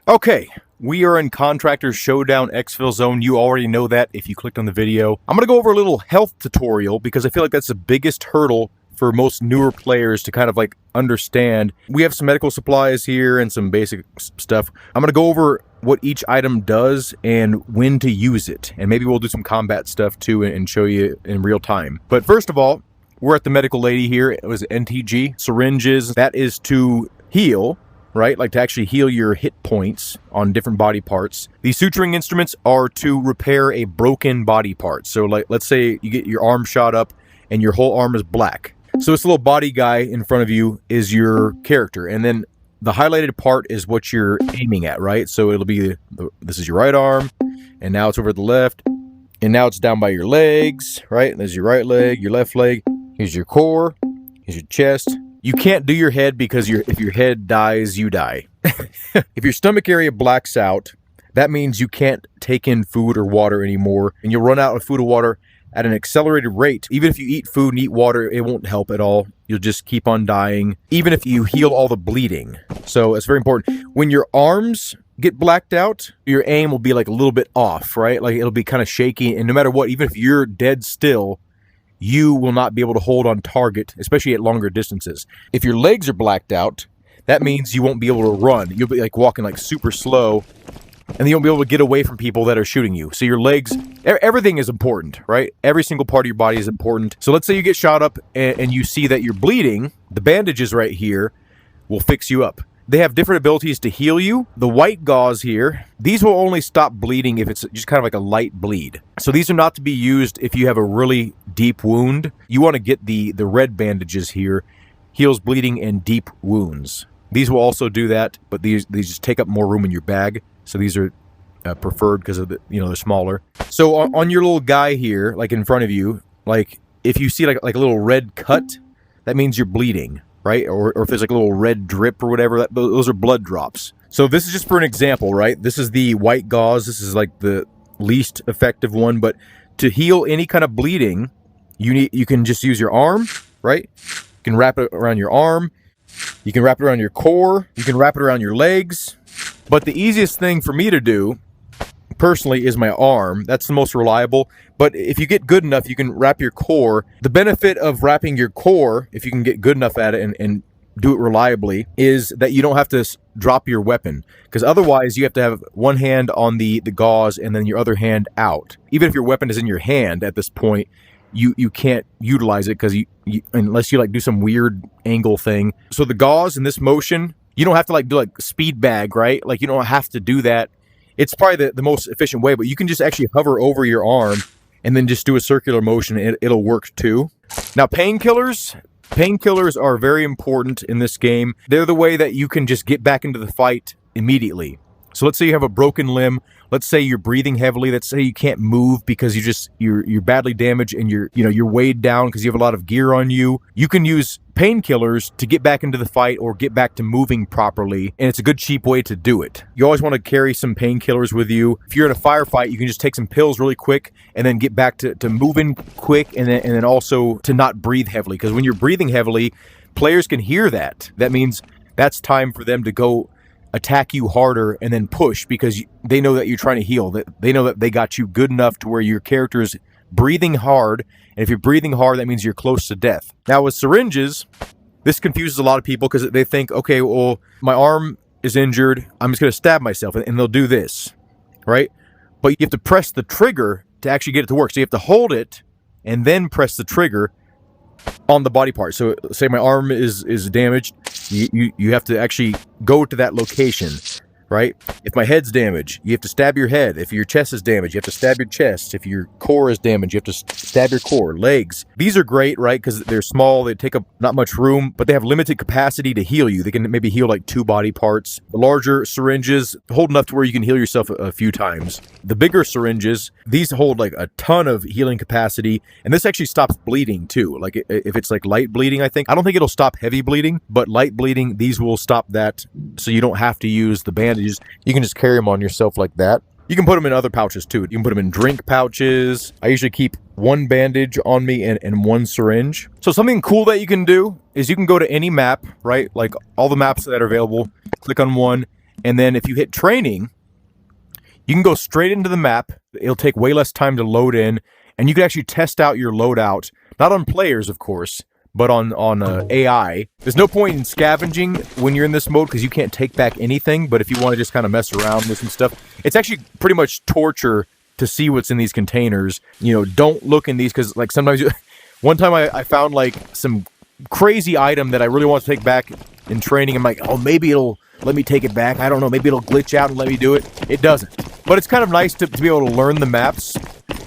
Okay, we are in Contractor Showdown EXfilzone. You already know that if you clicked on the video. I'm going to go over a little health tutorial because I feel like that's the biggest hurdle for most newer players to kind of like understand. We have some medical supplies here and some basic stuff. I'm going to go over what each item does and when to use it. And maybe we'll do some combat stuff too and show you in real time. But first of all, we're at the medical lady here. It was NTG. Syringes, that is to heal. Right? Like to actually heal your hit points on different body parts. These suturing instruments are to repair a broken body part. So like, let's say you get your arm shot up and your whole arm is black. So this little body guy in front of you is your character. And then the highlighted part is what you're aiming at, right? So it'll be, this is your right arm, and now it's over the left, and now it's down by your legs, right? There's your right leg, your left leg. Here's your core, here's your chest. You can't do your head because if your head dies, you die. If your stomach area blacks out, that means you can't take in food or water anymore, and you'll run out of food or water at an accelerated rate. Even if you eat food and eat water, it won't help at all. You'll just keep on dying, even if you heal all the bleeding. So it's very important. When your arms get blacked out, your aim will be like a little bit off, right? Like it'll be kind of shaky, and no matter what, even if you're dead still, you will not be able to hold on target, especially at longer distances. If your legs are blacked out, that means you won't be able to run. You'll be like walking like super slow, and you won't be able to get away from people that are shooting you. So your legs, everything is important, right? Every single part of your body is important. So let's say you get shot up and you see that you're bleeding. The bandages right here will fix you up. They have different abilities to heal you. The white gauze here, these will only stop bleeding if it's just kind of like a light bleed. So these are not to be used if you have a really deep wound. You want to get the red bandages here, heals bleeding and deep wounds. These will also do that, but these just take up more room in your bag. So these are preferred because of the, they're smaller. So on your little guy here, like in front of you, like if you see like a little red cut, that means you're bleeding. Right? Or if there's like a little red drip or whatever, those are blood drops. So this is just for an example, right? This is the white gauze. This is like the least effective one, but to heal any kind of bleeding, you can just use your arm, right? You can wrap it around your arm. You can wrap it around your core. You can wrap it around your legs. But the easiest thing for me to do, personally, is my arm. That's the most reliable. But if you get good enough, you can wrap your core. The benefit of wrapping your core, if you can get good enough at it and do it reliably, is that you don't have to drop your weapon. Because otherwise, you have to have one hand on the gauze and then your other hand out. Even if your weapon is in your hand at this point, you can't utilize it because you unless you like do some weird angle thing. So the gauze in this motion, you don't have to like do like speed bag, right? Like you don't have to do that. It's probably the most efficient way, but you can just actually hover over your arm and then just do a circular motion, and it'll work too. Now, painkillers are very important in this game. They're the way that you can just get back into the fight immediately. So let's say you have a broken limb. Let's say you're breathing heavily. Let's say you can't move because you're badly damaged and you're weighed down because you have a lot of gear on you. You can use painkillers to get back into the fight or get back to moving properly, and it's a good cheap way to do it. You always want to carry some painkillers with you. If you're in a firefight, you can just take some pills really quick and then get back to moving quick, and then also to not breathe heavily, because when you're breathing heavily, players can hear that. That means that's time for them to go attack you harder and then push, because they know that you're trying to heal. They know that they got you good enough to where your character is breathing hard, and if you're breathing hard, that means you're close to death. Now with syringes, this confuses a lot of people because they think, okay, well, my arm is injured, I'm just going to stab myself, and they'll do this, right? But you have to press the trigger to actually get it to work. So you have to hold it and then press the trigger on the body part. So say my arm is damaged, you have to actually go to that location, right? If my head's damaged, you have to stab your head. If your chest is damaged, you have to stab your chest. If your core is damaged, you have to stab your core. Legs, these are great, right? Because they're small, they take up not much room, but they have limited capacity to heal you. They can maybe heal like 2 body parts. The larger syringes hold enough to where you can heal yourself a few times. The bigger syringes, these hold like a ton of healing capacity, and this actually stops bleeding too. Like if it's like light bleeding, I don't think it'll stop heavy bleeding, but light bleeding, these will stop that, so you don't have to use the bandages. You can just carry them on yourself like that. You can put them in other pouches too. You can put them in drink pouches. I usually keep 1 bandage on me and 1 syringe. So something cool that you can do is you can go to any map, right? Like all the maps that are available, click on one, And then if you hit training, you can go straight into the map. It'll take way less time to load in, and you can actually test out your loadout, not on players, of course, but on AI. There's no point in scavenging when you're in this mode because you can't take back anything, but if you want to just kind of mess around with some stuff, it's actually pretty much torture to see what's in these containers. You know, don't look in these because, like, sometimes one time I found, like, some crazy item that I really want to take back in training. I'm like, oh, maybe it'll let me take it back. I don't know. Maybe it'll glitch out and let me do it. It doesn't. But it's kind of nice to be able to learn the maps,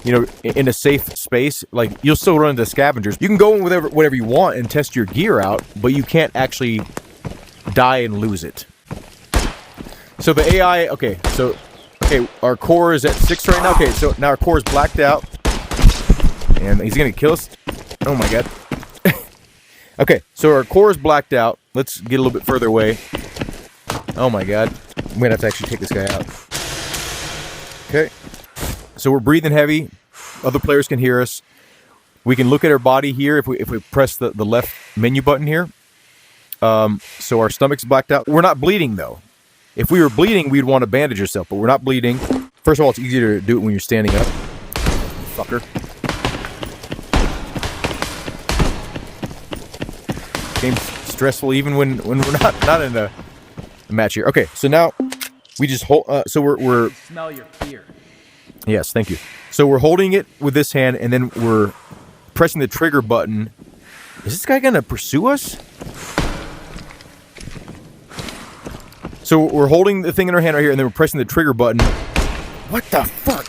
you know, in a safe space. Like, you'll still run into scavengers. You can go in with whatever you want and test your gear out, but you can't actually die and lose it. So the AI, okay, our core is at 6 right now. Okay, so now our core is blacked out. And he's gonna kill us. Oh my god. Okay, so our core is blacked out. Let's get a little bit further away. Oh my god. I'm gonna have to actually take this guy out. Okay. So we're breathing heavy. Other players can hear us. We can look at our body here if we press the left menu button here. So our stomach's blacked out. We're not bleeding though. If we were bleeding, we'd want to bandage yourself, but we're not bleeding. First of all, it's easier to do it when you're standing up. Fucker. Game's stressful even when we're not in a match here. Okay, so now we just hold. So we're smell your fear. Yes, thank you. So we're holding it with this hand, and then we're pressing the trigger button. Is this guy gonna pursue us? So we're holding the thing in our hand right here, and then we're pressing the trigger button. What the fuck?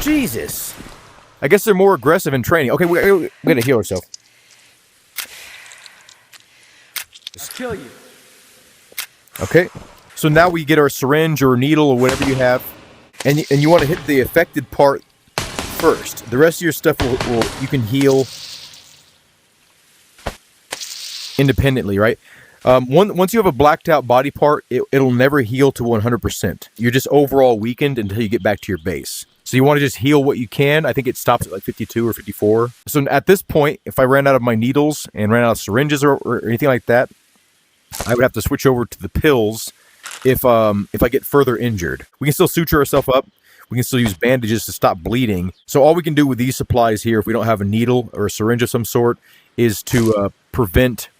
Jesus. I guess they're more aggressive in training. Okay, we gotta heal ourselves. I'll kill you. Okay. So now we get our syringe or needle or whatever you have, and you want to hit the affected part first. The rest of your stuff will you can heal independently, right? Once you have a blacked out body part, it'll never heal to 100%. You're just overall weakened until you get back to your base. So you want to just heal what you can. I think it stops at like 52 or 54. So at this point, if I ran out of my needles and ran out of syringes or anything like that, I would have to switch over to the pills if I get further injured. We can still suture ourselves up. We can still use bandages to stop bleeding. So all we can do with these supplies here, if we don't have a needle or a syringe of some sort, is to prevent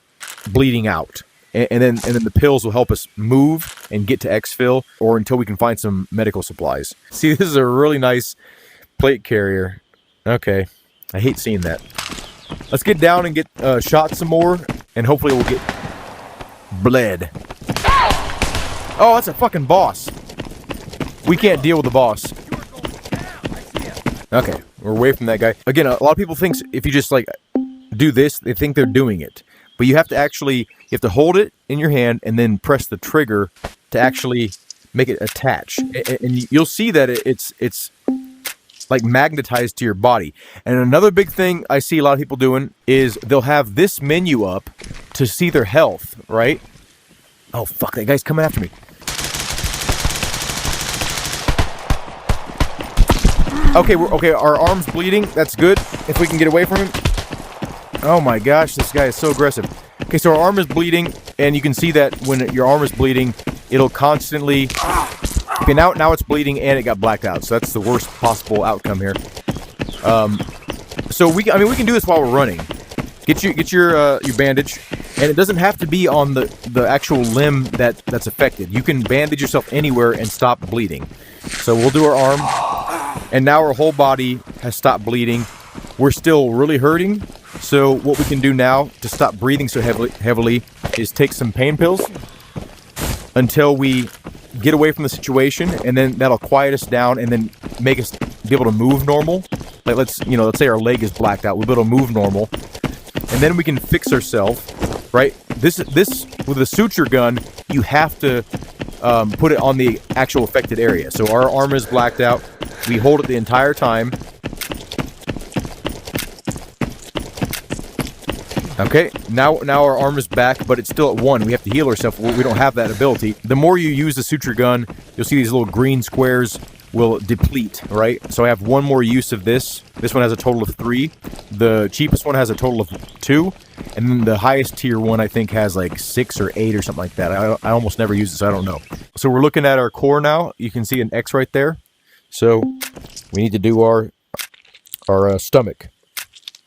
bleeding out. And then the pills will help us move and get to exfil, or until we can find some medical supplies. See, this is a really nice plate carrier. Okay, I hate seeing that. Let's get down and get shot some more, and hopefully we'll get bled. Oh, that's a fucking boss. We can't deal with the boss. Okay, we're away from that guy. Again, a lot of people think if you just like do this, they think they're doing it. But you have to hold it in your hand and then press the trigger to actually make it attach. And you'll see that it's like magnetized to your body. And another big thing I see a lot of people doing is they'll have this menu up to see their health, right? Oh, fuck, that guy's coming after me. Okay, our arm's bleeding. That's good. If we can get away from him. Oh my gosh, this guy is so aggressive. Okay, so our arm is bleeding, and you can see that when your arm is bleeding, it'll constantly... Okay, now it's bleeding and it got blacked out, so that's the worst possible outcome here. So we can do this while we're running. Get your bandage, and it doesn't have to be on the actual limb that's affected. You can bandage yourself anywhere and stop bleeding. So we'll do our arm, and now our whole body has stopped bleeding. We're still really hurting, so what we can do now to stop breathing so heavily is take some pain pills until we get away from the situation, and then that'll quiet us down and then make us be able to move normal. Like let's say our leg is blacked out, we'll be able to move normal, and then we can fix ourselves, right? This with a suture gun, you have to put it on the actual affected area. So our arm is blacked out. We hold it the entire time. Okay, now our arm is back, but it's still at 1. We have to heal ourselves. We don't have that ability. The more you use the suture gun, you'll see these little green squares will deplete, right? So I have 1 more use of this. This one has a total of 3. The cheapest one has a total of 2. And then the highest tier one, I think, has like 6 or 8 or something like that. I almost never use it, so I don't know. So we're looking at our core now. You can see an X right there. So we need to do our stomach.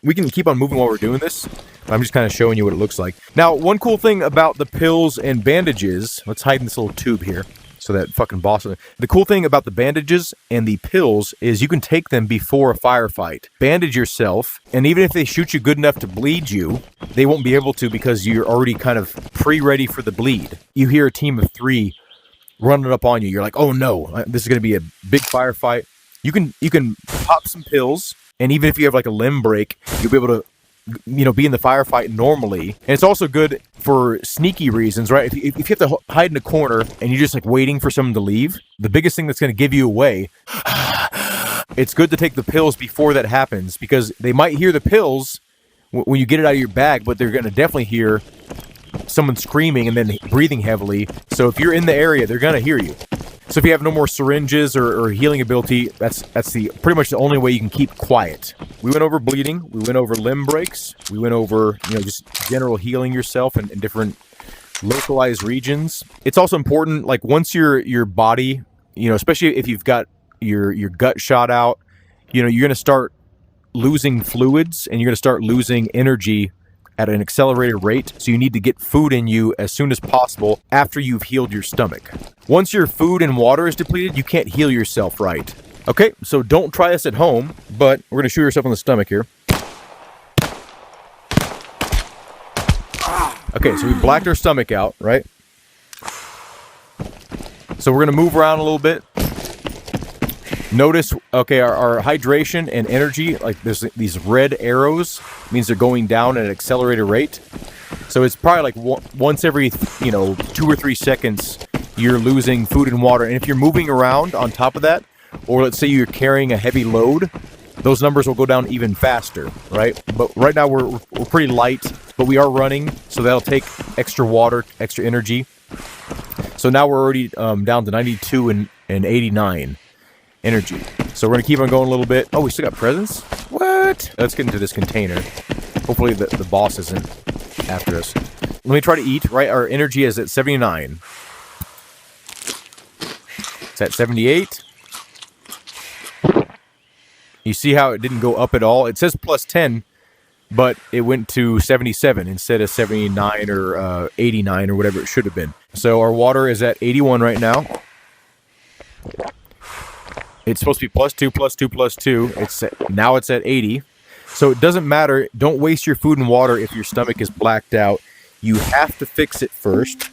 We can keep on moving while we're doing this. I'm just kind of showing you what it looks like. Now, one cool thing about the pills and bandages, let's hide in this little tube here so that fucking boss. The cool thing about the bandages and the pills is you can take them before a firefight. Bandage yourself, and even if they shoot you good enough to bleed you, they won't be able to because you're already kind of pre-ready for the bleed. You hear a team of 3 running up on you. You're like, oh no, this is going to be a big firefight. You can pop some pills, and even if you have like a limb break, you'll be able to, you know, be in the firefight normally. And it's also good for sneaky reasons, right? If you have to hide in a corner and you're just like waiting for someone to leave, the biggest thing that's going to give you away, it's good to take the pills before that happens, because they might hear the pills when you get it out of your bag, but they're going to definitely hear someone screaming and then breathing heavily. So if you're in the area, they're going to hear you. So if you have no more syringes or healing ability, that's the pretty much the only way you can keep quiet. We went over bleeding. We went over limb breaks. We went over, you know, just general healing yourself in different localized regions. It's also important, like once your body, you know, especially if you've got your gut shot out, you know, you're going to start losing fluids and you're going to start losing energy at an accelerated rate, so you need to get food in you as soon as possible after you've healed your stomach. Once your food and water is depleted, you can't heal yourself right. Okay, so don't try this at home, but we're going to shoot yourself in the stomach here. Okay, so we blacked our stomach out, right? So we're going to move around a little bit. Notice, okay, our hydration and energy, like there's these red arrows, means they're going down at an accelerated rate. So it's probably like once every, you know, 2 or 3 seconds, you're losing food and water. And if you're moving around on top of that, or let's say you're carrying a heavy load, those numbers will go down even faster, right? But right now we're pretty light, but we are running, so that'll take extra water, extra energy. So now we're already down to 92 and 89. Energy. So we're going to keep on going a little bit. Oh, we still got presents? What? Let's get into this container. Hopefully the boss isn't after us. Let me try to eat, right? Our energy is at 79. It's at 78. You see how it didn't go up at all? It says plus 10, but it went to 77 instead of 79 or 89 or whatever it should have been. So our water is at 81 right now. It's supposed to be plus 2, plus 2, plus 2. Now it's at 80. So it doesn't matter. Don't waste your food and water if your stomach is blacked out. You have to fix it first.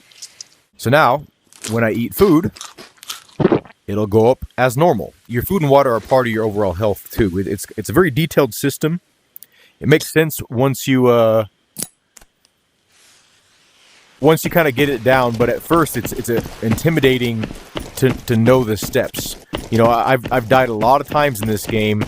So now, when I eat food, it'll go up as normal. Your food and water are part of your overall health too. It's a very detailed system. It makes sense once you kind of get it down, but at first it's intimidating to know the steps. You know, I've died a lot of times in this game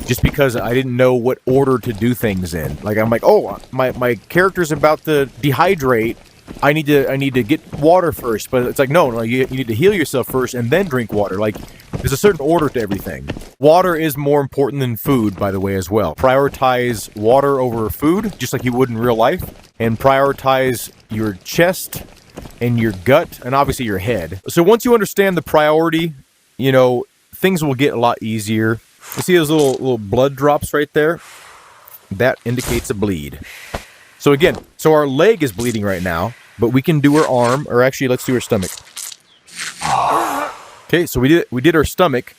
just because I didn't know what order to do things in. Like I'm like, oh, my character's about to dehydrate. I need to get water first, but it's like no, you need to heal yourself first and then drink water. Like there's a certain order to everything. Water is more important than food, by the way, as well. Prioritize water over food, just like you would in real life, and prioritize your chest and your gut and obviously your head. So once you understand the priority, you know, things will get a lot easier. You see those little blood drops right there? That indicates a bleed. So again, so our leg is bleeding right now, but we can do our arm, or actually let's do our stomach. Okay, so we did our stomach,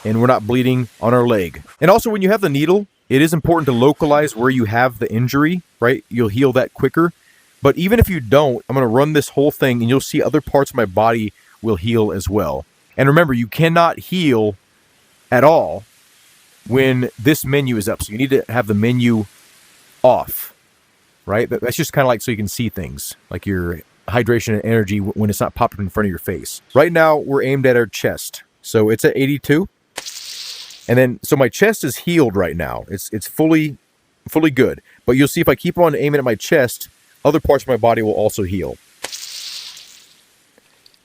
and we're not bleeding on our leg. And also when you have the needle, it is important to localize where you have the injury, right? You'll heal that quicker. But even if you don't, I'm going to run this whole thing, and you'll see other parts of my body will heal as well. And remember, you cannot heal at all when this menu is up. So you need to have the menu off, right? That's just kind of like so you can see things, like your hydration and energy when it's not popping in front of your face. Right now, we're aimed at our chest. So it's at 82. And then, so my chest is healed right now. It's fully good. But you'll see if I keep on aiming at my chest, other parts of my body will also heal.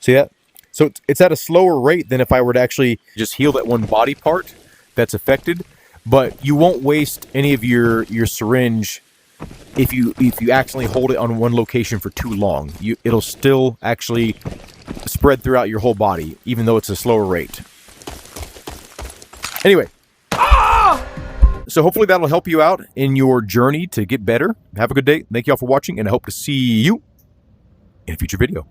See that? So it's at a slower rate than if I were to actually just heal that one body part that's affected. But you won't waste any of your syringe if you accidentally hold it on one location for too long. It'll still actually spread throughout your whole body, even though it's a slower rate. Anyway. So hopefully that'll help you out in your journey to get better. Have a good day. Thank you all for watching, and I hope to see you in a future video.